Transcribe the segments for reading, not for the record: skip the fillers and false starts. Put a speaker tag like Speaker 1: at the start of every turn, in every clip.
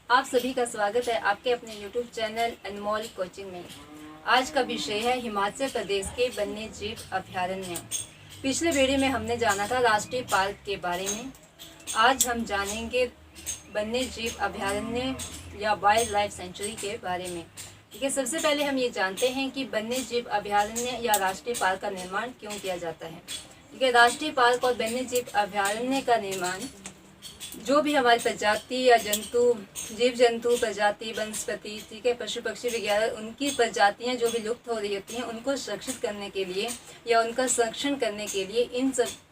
Speaker 1: आप सभी का स्वागत है आपके अपने YouTube चैनल अनमोल कोचिंग में। आज का विषय है हिमाचल प्रदेश के वन्य जीव अभयारण्य। पिछले वीडियो में हमने जाना था राष्ट्रीय पार्क के बारे में। आज हम जानेंगे वन्य जीव अभयारण्य या वाइल्ड लाइफ सेंचुरी के बारे में। ठीक है, सबसे पहले हम ये जानते हैं कि वन्य जीव अभयारण्य या राष्ट्रीय पार्क का निर्माण क्यों किया जाता है। ठीक है, राष्ट्रीय पार्क और वन्य जीव अभयारण्य का निर्माण जो भी हमारी प्रजाति या जीव जंतु प्रजाति वनस्पति, ठीक है, पशु पक्षी वगैरह उनकी प्रजातियां जो भी लुप्त हो रही होती हैं उनको सुरक्षित करने के लिए या उनका संरक्षण करने के लिए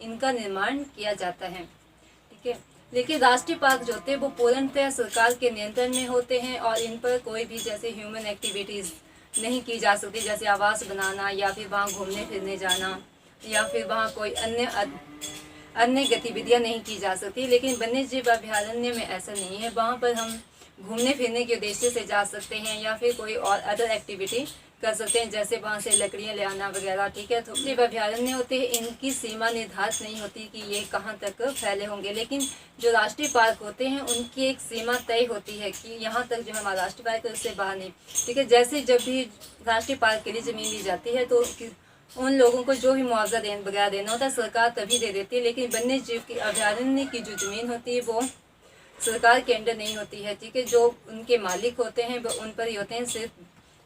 Speaker 1: इनका निर्माण किया जाता है। ठीक है, लेकिन राष्ट्रीय पार्क जो होते हैं वो पूर्णतः सरकार के नियंत्रण में होते हैं और इन पर कोई भी जैसे ह्यूमन एक्टिविटीज़ नहीं की जा सकती, जैसे आवास बनाना या फिर वहाँ घूमने फिरने जाना या फिर वहाँ कोई अन्य गतिविधियां नहीं की जा सकती। लेकिन वन्य जीव अभयारण्य में ऐसा नहीं है, वहाँ पर हम घूमने फिरने के उद्देश्य से जा सकते हैं या फिर कोई और अदर एक्टिविटी कर सकते हैं, जैसे वहाँ से लकड़ियाँ ले आना वगैरह। ठीक है, तो जीव अभयारण्य होते हैं इनकी सीमा निर्धारित नहीं होती कि ये कहाँ तक फैले होंगे, लेकिन जो राष्ट्रीय पार्क होते हैं उनकी एक सीमा तय होती है कि यहाँ तक जो हमारा राष्ट्रीय पार्क है उससे बाहर नहीं। ठीक है, जैसे जब भी राष्ट्रीय पार्क के लिए ज़मीन ली जाती है तो उन लोगों को जो भी मुआवजा वगैरह देना होता है सरकार तभी दे देती है, लेकिन वन्य जीव की अभयारण्य की जो ज़मीन होती है वो सरकार के अंडर नहीं होती है। ठीक है, जो उनके मालिक होते हैं वो उन पर ही होते हैं, सिर्फ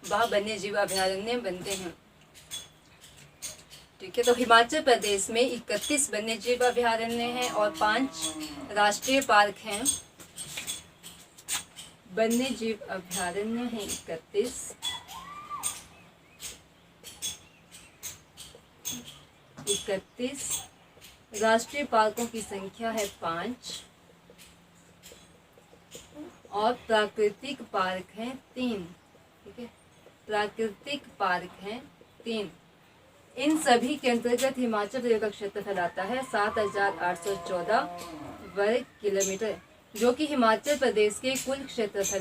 Speaker 1: वहाँ वन्य जीव अभयारण्य बनते हैं। ठीक है, तो हिमाचल प्रदेश में 31 वन्य जीव अभयारण्य हैं और 5 राष्ट्रीय पार्क हैं। वन्य जीव अभयारण्य हैं 31 राष्ट्रीय पार्कों की संख्या है 5 और प्राकृतिक पार्क हैं 3। ठीक है, प्राकृतिक पार्क हैं 3। इन सभी के अंतर्गत हिमाचल प्रदेश का क्षेत्रफल आता है 7,814 वर्ग किलोमीटर, जो कि हिमाचल प्रदेश के कुल क्षेत्रफल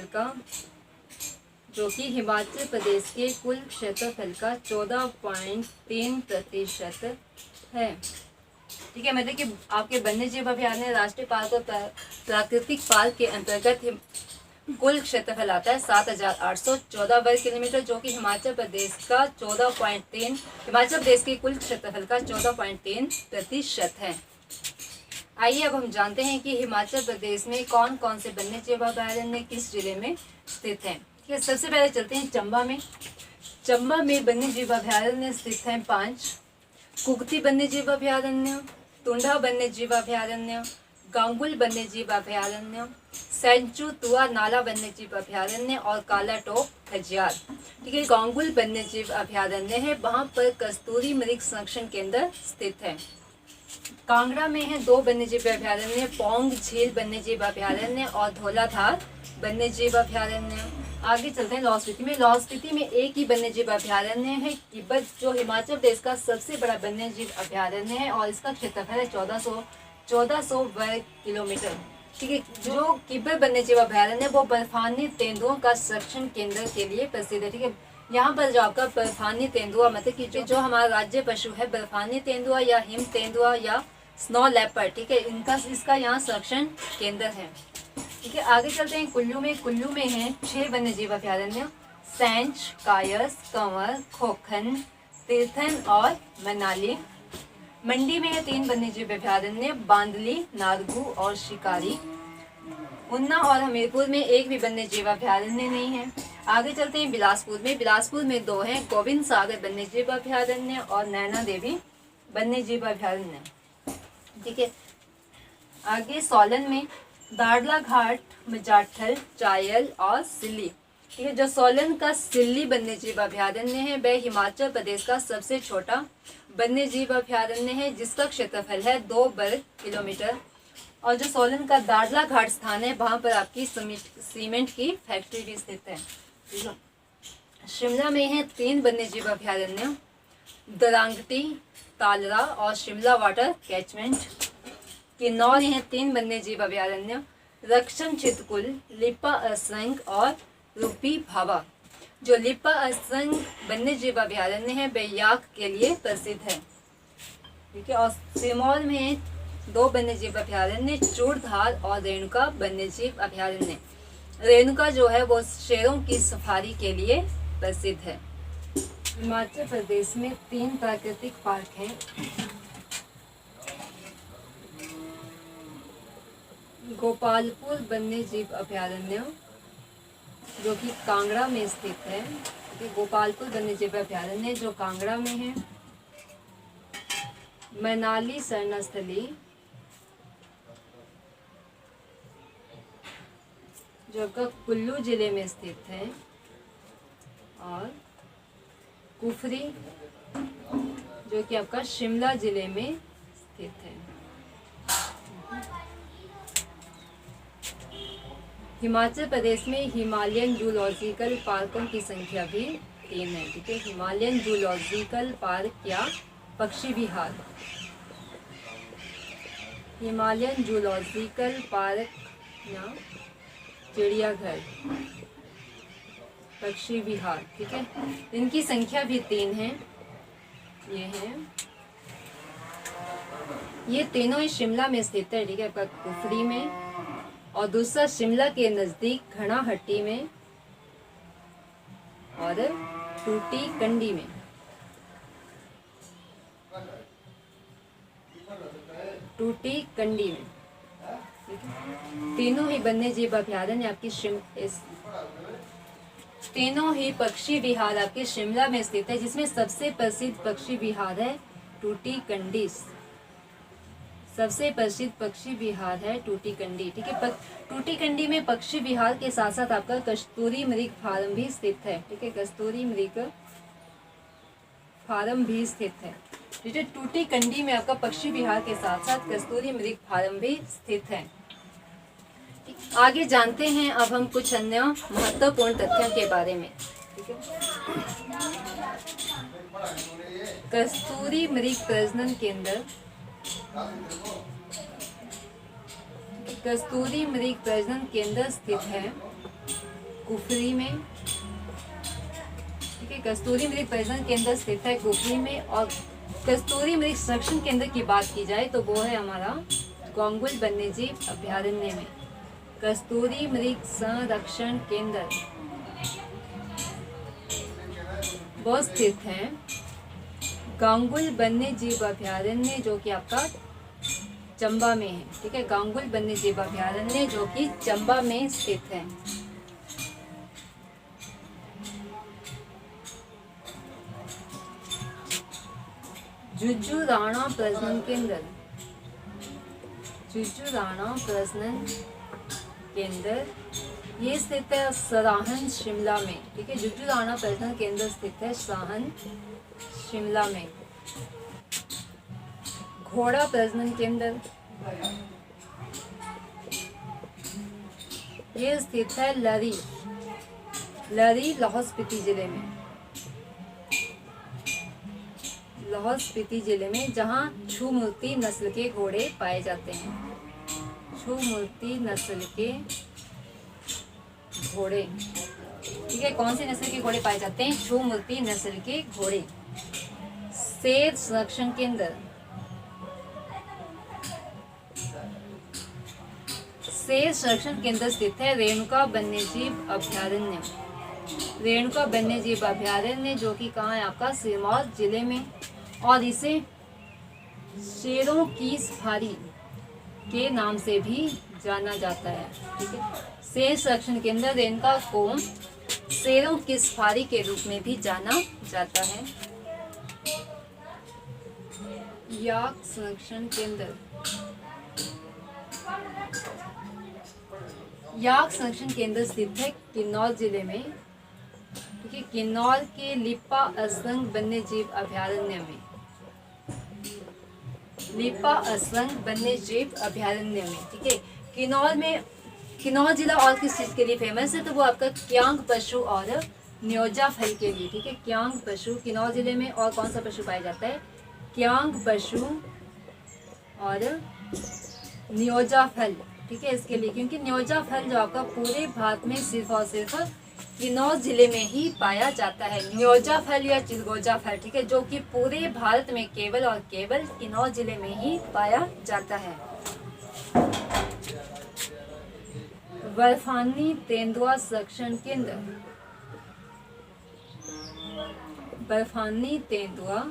Speaker 1: का 14.3% है। ठीक है, मतलब कि आपके वन्य जीव अभयारण्य राष्ट्रीय पार्क और प्राकृतिक पार्क के अंतर्गत कुल क्षेत्रफल आता है 7,814 वर्ग किलोमीटर, जो कि हिमाचल प्रदेश के कुल क्षेत्रफल का 14.3% है। आइए अब हम जानते हैं कि हिमाचल प्रदेश में कौन कौन से वन्य जीव अभयारण्य किस जिले में स्थित हैं। ठीक है, सबसे पहले चलते हैं चंबा में। चंबा में वन्य जीव अभयारण्य स्थित हैं 5। कुगती वन्य जीव अभयारण्य, तुंडा वन्य जीव अभयारण्य, गांगुल वन्य जीव अभयारण्य, सेंचू तुआ नाला वन्य जीव अभयारण्य और कालाटोप खजियार। ठीक है, गांगुल वन्य जीव अभयारण्य है, वहाँ पर कस्तूरी मृग संरक्षण केंद्र स्थित है। कांगड़ा में है 2 वन्य जीव अभयारण्य, पोंग झील वन्य जीव अभयारण्य और धौलाधार वन्य जीव अभयारण्य। आगे चलते हैं लाहौल स्पीति में। लाहौल स्पीति में एक ही वन्य जीव अभयारण्य है किब्बत, जो हिमाचल प्रदेश का सबसे बड़ा वन्य जीव अभयारण्य है और इसका क्षेत्रफल है 1400 वर्ग किलोमीटर। ठीक है, जो किब्बत वन्य जीव अभयारण्य है वो बर्फानी तेंदुओं का संरक्षण केंद्र के लिए प्रसिद्ध है। ठीक है, यहाँ पर जो आपका बर्फानी तेंदुआ मतलब कि जो हमारा राज्य पशु है बर्फानी तेंदुआ या हिम तेंदुआ या स्नो लेपर्ड, ठीक है, इसका यहाँ संरक्षण केंद्र है। ठीक है, आगे चलते हैं कुल्लू में। कुल्लू में है 6 वन्य जीव अभयारण्य, सेंच, कायस, कंवर, खोखन, तीर्थन और मनाली। मंडी में है 3 वन्य जीव अभयारण्य, बांदली, नारगू और शिकारी। उन्ना और हमीरपुर में एक भी वन्य जीव अभयारण्य नहीं है। आगे चलते हैं बिलासपुर में। बिलासपुर में 2 हैं, गोविंद सागर वन्य जीव अभयारण्य और नैना देवी वन्य जीव अभयारण्य। ठीक है, आगे सोलन में दाड़ला घाट, मजाठल, चायल और सिल्ली। ठीक है, जो सोलन का सिल्ली वन्य जीव अभयारण्य है वह हिमाचल प्रदेश का सबसे छोटा वन्य जीव अभयारण्य है, जिसका क्षेत्रफल है 2 वर्ग किलोमीटर। और जो सोलन का दाड़ला घाट स्थान है वहाँ पर आपकी सीमेंट की फैक्ट्री भी स्थित है। शिमला में है 3 वन्य जीव अभयारण्य, दरांगटी, तालरा और शिमला वाटर कैचमेंट। किन्नौर हैं 3 वन्य जीव अभयारण्य, रक्षण चितकुल, लिप्पा असंग और रूपी भावा। जो लिप्पा असंग वन्य जीव अभयारण्य है वह याक के लिए प्रसिद्ध है। ठीक है, और सिरमौर में 2 वन्य जीव अभयारण्य, चूड़धार और रेणुका वन्य जीव अभयारण्य। रेणुका जो है वो शेरों की सफारी के लिए प्रसिद्ध है। हिमाचल प्रदेश में 3 प्राकृतिक पार्क हैं। गोपालपुर वन्य जीव अभयारण्य जो कि कांगड़ा में स्थित है। गोपालपुर वन्य जीव अभयारण्य जो कांगड़ा में है। मनाली शरणस्थली जो आपका कुल्लू जिले में स्थित है। और कुफरी जो कि आपका शिमला जिले में स्थित है। हिमाचल प्रदेश में हिमालयन जूलॉजिकल पार्कों की संख्या भी 3 है। ठीक है, हिमालयन जूलॉजिकल पार्क या पक्षी विहार। हिमालयन जूलॉजिकल पार्क या चिड़ियाघर, पक्षी विहार। ठीक है, इनकी संख्या भी 3 है। ये हैं, ये तीनों ही शिमला में स्थित है। ठीक है, आपका कुफरी में और दूसरा शिमला के नजदीक घणाहट्टी में और टूटीकंडी में। टूटीकंडी में तीनों ही वन्य जीव अभयारण्य आपकी तीनों ही पक्षी विहार आपके शिमला में स्थित है, जिसमें सबसे प्रसिद्ध पक्षी विहार है टूटीकंडी। सबसे प्रसिद्ध पक्षी विहार है टूटीकंडी। ठीक है, टूटीकंडी में पक्षी विहार के साथ साथ आपका कस्तूरी मृग फार्म भी स्थित है। ठीक है, कस्तूरी मृग फार्म भी स्थित है। ठीक है, टूटीकंडी में आपका पक्षी विहार के साथ साथ कस्तूरी मृग फार्म भी स्थित है। आगे जानते हैं अब हम कुछ अन्य महत्वपूर्ण तथ्यों के बारे में। ठीक है, कस्तूरी मृग प्रजनन केंद्र। कस्तूरी मृग प्रजनन केंद्र स्थित है कुफरी में। ठीक है, कस्तूरी मृग प्रजनन केंद्र स्थित है कुफरी में। और कस्तूरी मृग संरक्षण केंद्र की बात की जाए तो वो है हमारा गांगुल वन्यजीव अभयारण्य में। कस्तूरी मृग संरक्षण केंद्र वो स्थित है गांगुल वन्य जीव अभयारण्य जो कि आपका चंबा में है। ठीक है, गांगुल वन्य जीव अभयारण्य जो कि चंबा में स्थित है। जुजुराणा प्रजनन केंद्र। जुजुराणा प्रजनन केंद्र ये स्थित है सराहन शिमला में। ठीक है, जुजुराणा प्रजनन केंद्र स्थित है सराहन शिमला में। घोड़ा प्रजनन केंद्र ये स्थित है लरी लाहौल स्पीति जिले में। लाहौल स्पीति जिले में जहां छूमूर्ति नस्ल के घोड़े पाए जाते हैं। छूमूर्ति नस्ल के घोड़े। ठीक है, कौन सी नस्ल के घोड़े पाए जाते हैं? छूमूर्ति नस्ल के घोड़े। शेर संरक्षण केंद्र। शेर संरक्षण केंद्र स्थित है रेणुका वन्यजीव अभयारण्य। रेणुका वन्यजीव अभयारण्य जो कि कहाँ है आपका सिरमौर जिले में। और इसे शेरों की सफारी के नाम से भी जाना जाता है। ठीक है, शेर संरक्षण केंद्र रेणुका को शेरों की सफारी के रूप में भी जाना जाता है। याक संरक्षण केंद्र। याक संरक्षण केंद्र स्थित है किन्नौर जिले में। ठीक है, किन्नौर के लिप्पा असंग वन्य जीव अभयारण्य में। लिप्पा असंग वन्य जीव अभयारण्य में। ठीक है, किन्नौर जिला और किस चीज के लिए फेमस है? तो वो आपका क्यांग पशु और न्योजा फल के लिए। ठीक है, क्यांग पशु किन्नौर जिले में। और कौन सा पशु पाया जाता है? क्यांग पशु और न्योजा फल। ठीक है, इसके लिए क्योंकि न्योजा फल जो आपका पूरे भारत में सिर्फ और सिर्फ किन्नौर जिले में ही पाया जाता है। न्योजा फल या चिलगोजा फल। ठीक है, जो कि पूरे भारत में केवल और केवल किन्नौर जिले में ही पाया जाता है। बर्फानी तेंदुआ संरक्षण केंद्र, बर्फानी तेंदुआ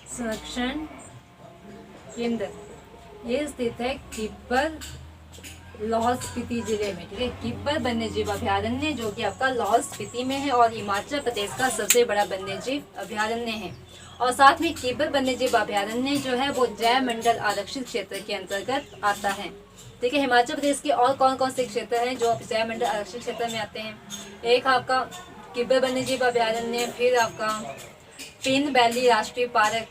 Speaker 1: संरक्षण केंद्र ये स्थित है किप्पर लाहौल स्पीति जिले में। ठीक है, किप्पर वन्यजीव अभयारण्य जो कि आपका लाहौल स्पीति में है और हिमाचल प्रदेश का सबसे बड़ा वन्यजीव अभयारण्य है। और साथ में किप्पर वन्यजीव अभयारण्य जो है वो जैव मंडल आरक्षित क्षेत्र के अंतर्गत आता है। ठीक है, हिमाचल प्रदेश के और कौन कौन से क्षेत्र हैं जो जैव मंडल आरक्षित क्षेत्र में आते हैं? एक आपका किप्पर वन्यजीव अभयारण्य, फिर आपका पिन वैली राष्ट्रीय पार्क,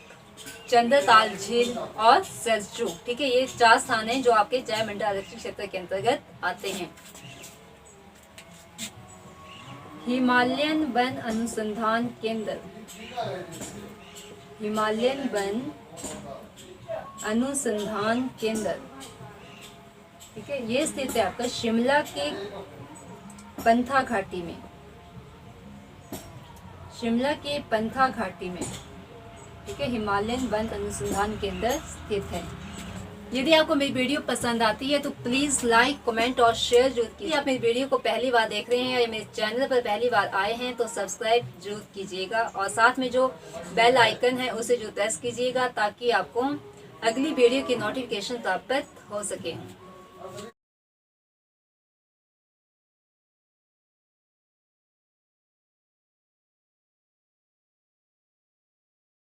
Speaker 1: चंद्रताल झील और सरचू। ठीक है, ये 4 स्थान हैं जो आपके जैव मंडल आरक्षित क्षेत्र के अंतर्गत आते हैं। हिमालयन वन अनुसंधान केंद्र, हिमालयन वन अनुसंधान केंद्र। ठीक है, ये स्थित है आपका शिमला के पंथा घाटी में, शिमला के पंथा घाटी में। ठीक है, हिमालयन वन अनुसंधान केंद्र स्थित है। यदि आपको मेरी वीडियो पसंद आती है तो प्लीज़ लाइक, कमेंट और शेयर जरूर कीजिए। आप मेरी वीडियो को पहली बार देख रहे हैं या मेरे चैनल पर पहली बार आए हैं तो सब्सक्राइब जरूर कीजिएगा और साथ में जो बेल आइकन है उसे जरूर प्रेस कीजिएगा ताकि आपको अगली वीडियो की नोटिफिकेशन प्राप्त हो सके।